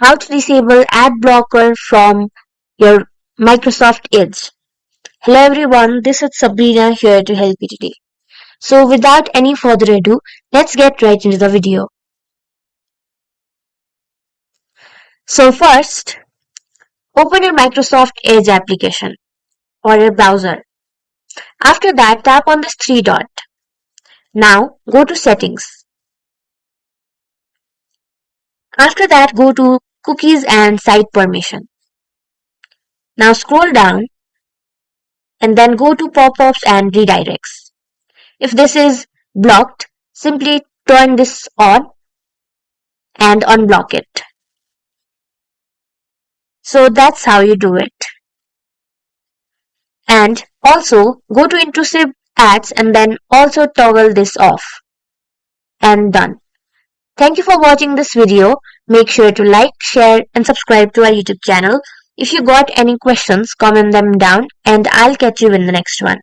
how to disable ad blocker from your Microsoft Edge. Hello everyone, this is Sabrina here to help you today. So without any further ado, let's get right into the video. So first, open your Microsoft Edge application or your browser. After that, tap on this three dot. Now go to settings. After that, go to cookies and site permission. Now scroll down and then go to pop-ups and redirects. If this is blocked, simply turn this on and unblock it. So that's how you do it. And also go to intrusive ads and then also toggle this off. And done. Thank you for watching this video. Make sure to like, share and subscribe to our YouTube channel. If you got any questions, comment them down and I'll catch you in the next one.